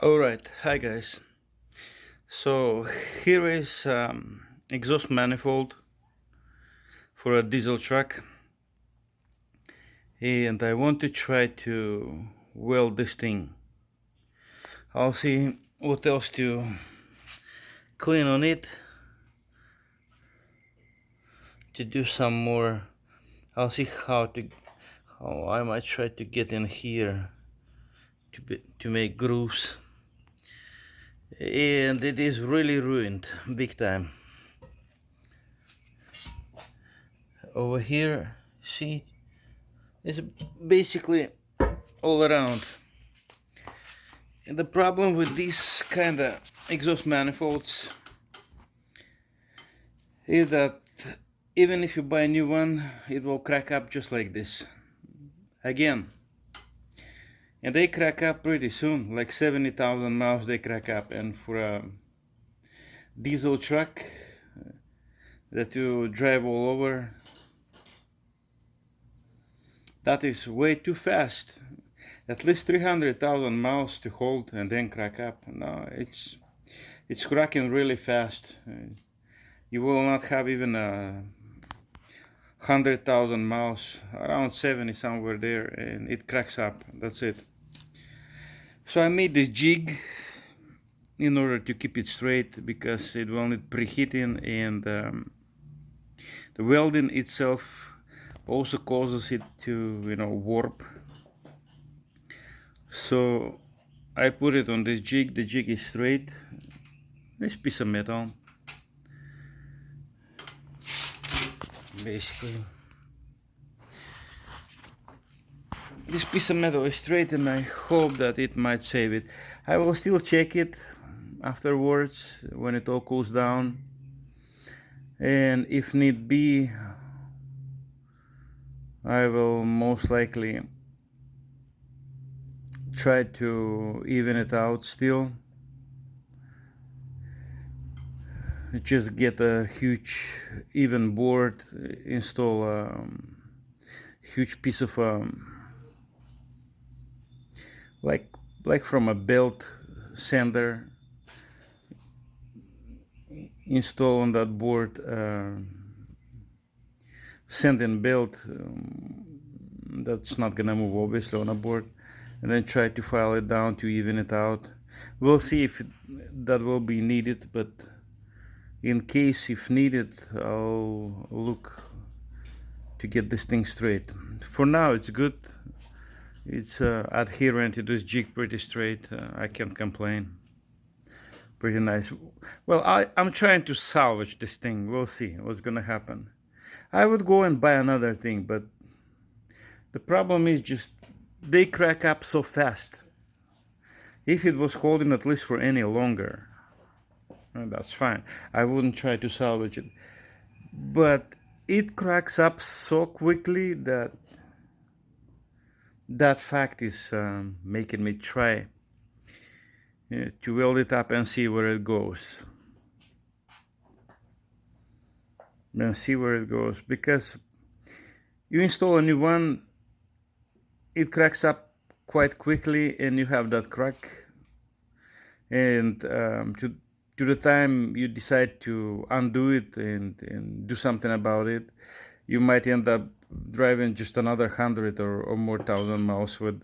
Alright, hi guys. So here is exhaust manifold for a diesel truck, and I want to try to weld this thing. I'll see what else to clean on it, to do some more. I'll see how I might try to get in here to make grooves, and it is really ruined big time. Over here, see, it's basically all around. And the problem with these kind of exhaust manifolds is that even if you buy a new one, it will crack up just like this again. And they crack up pretty soon, like 70,000 miles they crack up. And for a diesel truck that you drive all over, that is way too fast. At least 300,000 miles to hold and then crack up. No, it's cracking really fast. You will not have even 100,000 miles, around 70 somewhere there, and it cracks up. That's it. So I made this jig in order to keep it straight because it will need preheating, and the welding itself also causes it to warp. So I put it on this jig. The jig is straight. This piece of metal, basically. This piece of metal is straight, and I hope that it might save it. I will still check it afterwards when it all cools down, and if need be, I will most likely try to even it out still. Just get a huge even board, install a huge piece of like from a belt sander, install on that board sanding belt that's not gonna move obviously on a board, and then try to file it down to even it out. We'll see if that will be needed, but in case if needed, I'll look to get this thing straight. For now it's good. It's adherent to this jig pretty straight. I can't complain. Pretty nice. Well, I'm trying to salvage this thing. We'll see what's gonna happen. I would go and buy another thing, but the problem is just they crack up so fast. If it was holding at least for any longer, that's fine. I wouldn't try to salvage it. But it cracks up so quickly that fact is making me try to weld it up and see where it goes. Because you install a new one, it cracks up quite quickly, and you have that crack. And to the time you decide to undo it and do something about it, you might end up driving just another 100 or more thousand miles with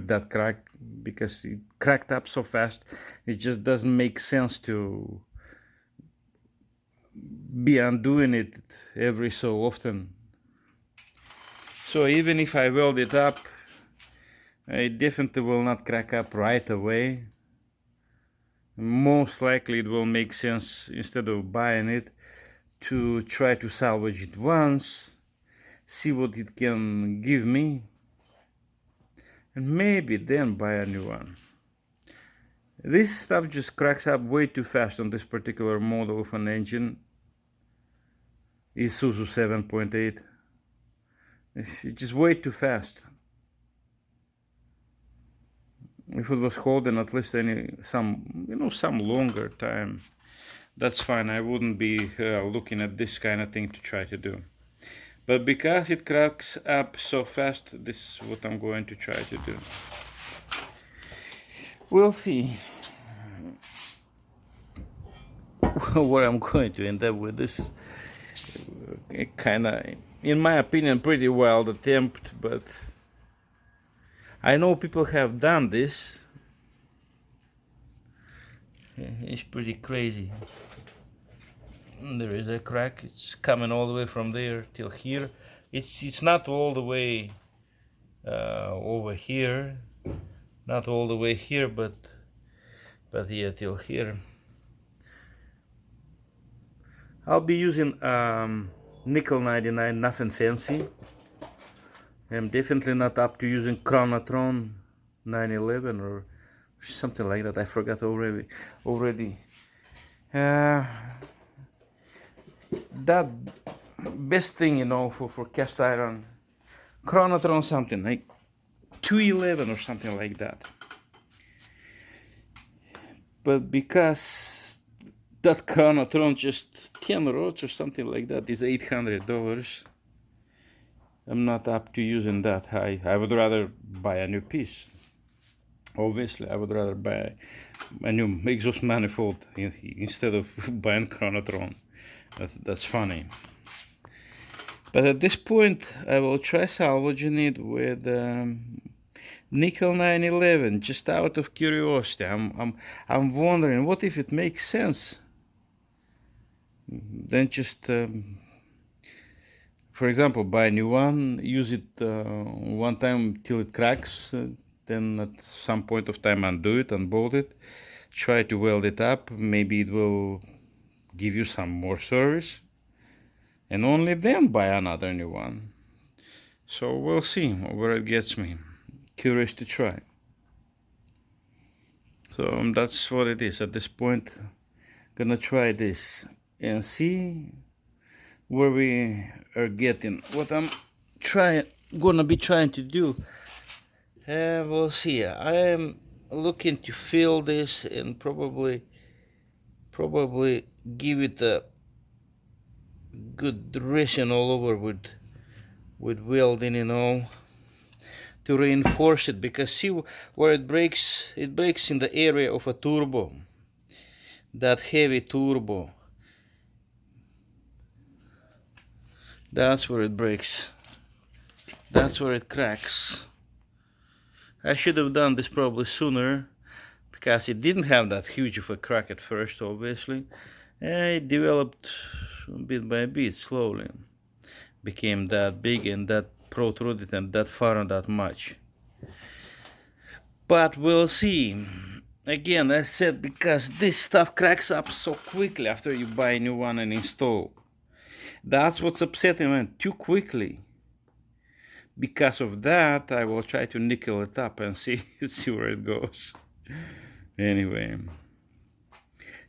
that crack, because it cracked up so fast. It just doesn't make sense to be undoing it every so often. So even if I weld it up, it definitely will not crack up right away. Most likely it will make sense, instead of buying it, to try to salvage it once, see what it can give me, and maybe then buy a new one. This stuff just cracks up way too fast on this particular model of an engine. Isuzu 7.8. It's just way too fast. If it was holding at least some longer time, that's fine. I wouldn't be looking at this kind of thing to try to do. But because it cracks up so fast, this is what I'm going to try to do. We'll see where I'm going to end up with this kind of, in my opinion, pretty wild attempt, but I know people have done this. It's pretty crazy. There is a crack. It's coming all the way from there till here. It's not all the way over here, not all the way here, but yeah, till here. I'll be using nickel 99, nothing fancy. I'm definitely not up to using Chronotron 911 or something like that. I forgot already. That best thing, you know, for cast iron, Chronotron something like 211 or something like that. But because that Chronotron, just 10 rods or something like that, is $800, I'm not up to using that high. I would rather buy a new piece. Obviously, I would rather buy a new exhaust manifold instead of buying Chronotron. That's funny. But at this point, I will try salvaging it with nickel 911, just out of curiosity. I'm wondering, what if it makes sense? Then just, for example, buy a new one, use it one time till it cracks, then at some point of time undo it, unbolt it, try to weld it up. Maybe it will give you some more service, and only then buy another new one. So we'll see where it gets me. Curious to try. So that's what it is at this point. Gonna try this and see where we are getting. What I'm gonna be trying to do, we'll see. I am looking to fill this and probably give it a good dressing all over with welding and all, to reinforce it, because see where it breaks in the area of a turbo, that heavy turbo. That's where it breaks, that's where it cracks. I should have done this probably sooner, because it didn't have that huge of a crack at first, obviously. It developed bit by bit, slowly. Became that big and that protruded and that far and that much. But we'll see. Again, I said, because this stuff cracks up so quickly after you buy a new one and install. That's what's upsetting, man, too quickly. Because of that, I will try to nickel it up and see where it goes. Anyway,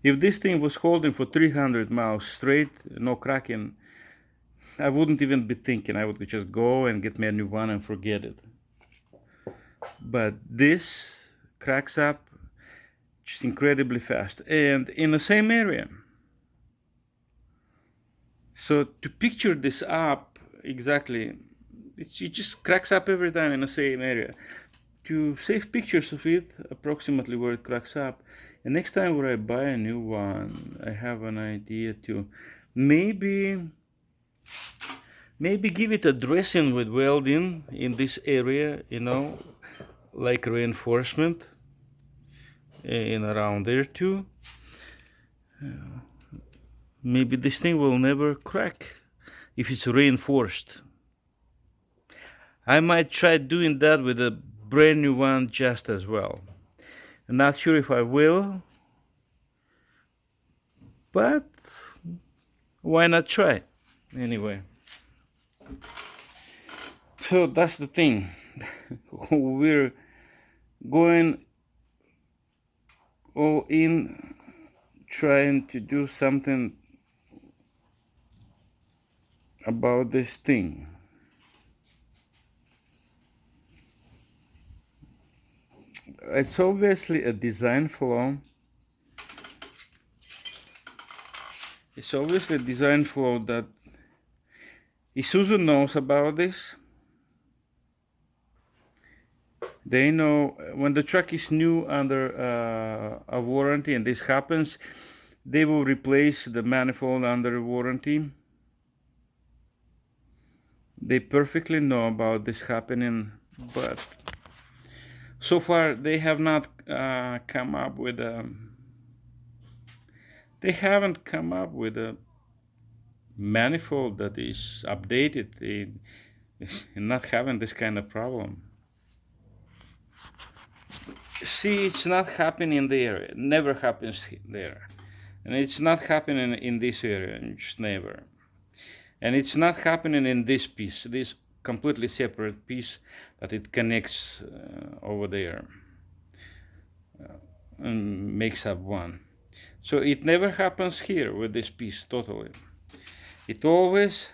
if this thing was holding for 300 miles straight, no cracking, I wouldn't even be thinking. I would just go and get me a new one and forget it. But this cracks up just incredibly fast, and in the same area. So to picture this up exactly, it just cracks up every time in the same area. To save pictures of it, approximately where it cracks up, and next time when I buy a new one, I have an idea to maybe give it a dressing with welding in this area, you know, like reinforcement and around there too. Maybe this thing will never crack if it's reinforced. I might try doing that with a brand new one just as well. I'm not sure if I will, but why not try anyway? So that's the thing. We're going all in, trying to do something about this thing. It's obviously a design flaw. It's obviously a design flaw that Isuzu knows about this. They know when the truck is new under a warranty and this happens, they will replace the manifold under warranty. They perfectly know about this happening, but so far they have not come up with a manifold that is updated in not having this kind of problem. See, it's not happening there. It never happens there. And it's not happening in this area, just never. And it's not happening in this piece, this completely separate piece that it connects over there and makes up one. So it never happens here with this piece totally. It always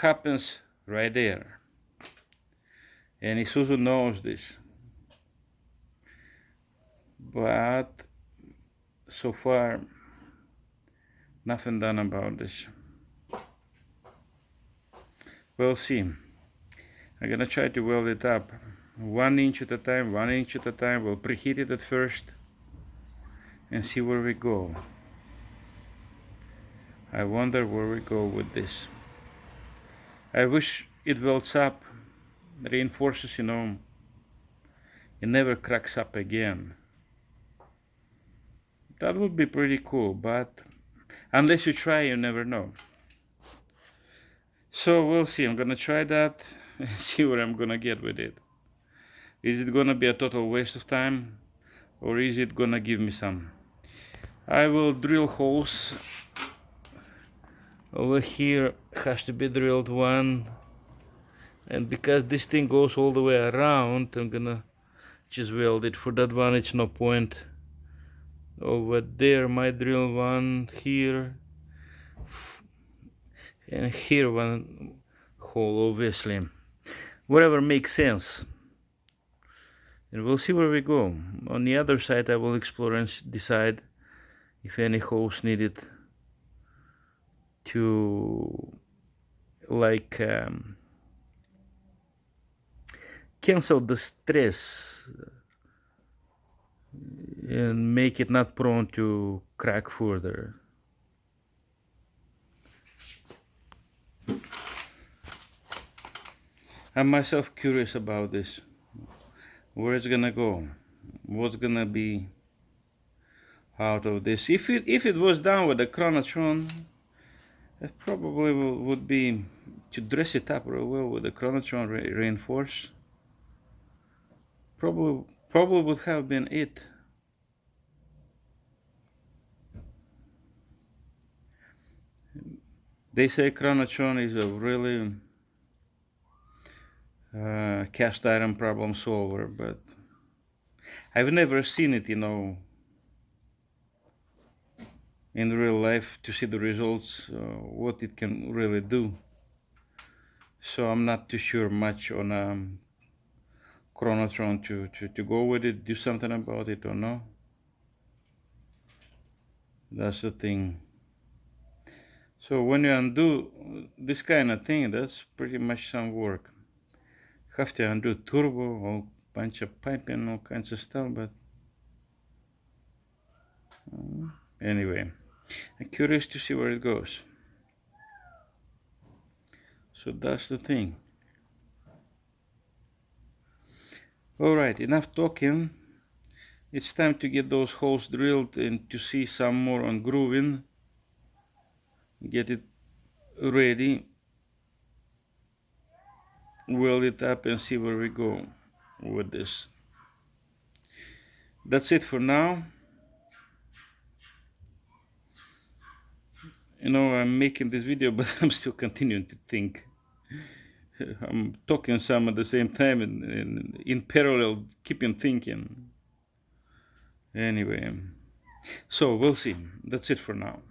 happens right there. And Isuzu knows this. But so far, nothing done about this. We'll see. I'm gonna try to weld it up 1 inch at a time, 1 inch at a time. We'll preheat it at first and see where we go. I wonder where we go with this. I wish it welds up, reinforces, it never cracks up again. That would be pretty cool, but unless you try, you never know. So we'll see. I'm gonna try that and see what I'm gonna get with it. Is it gonna be a total waste of time, or is it gonna give me some? I will drill holes. Over here has to be drilled one, and because this thing goes all the way around, I'm gonna just weld it. For that one, it's no point. Over there, might drill one here, and here one hole, obviously. Whatever makes sense. And we'll see where we go. On the other side, I will explore and decide if any holes needed to cancel the stress and make it not prone to crack further. I'm myself curious about this. Where it's gonna go? What's gonna be out of this? If it was done with a chronotron, it probably would be to dress it up real well with a chronotron reinforce. Probably would have been it. They say chronotron is a really cast iron problem solver, but I've never seen it, in real life to see the results, what it can really do. So I'm not too sure much on chronotron to go with it, do something about it or no. That's the thing. So when you undo this kind of thing, that's pretty much some work. Have to undo turbo, a bunch of piping, all kinds of stuff, but anyway, I'm curious to see where it goes. So that's the thing. Alright, enough talking. It's time to get those holes drilled and to see some more on grooving. Get it ready, weld it up and see where we go with this. That's it for now. I'm making this video, but I'm still continuing to think. I'm talking some at the same time and in parallel keeping thinking. Anyway, so we'll see. That's it for now.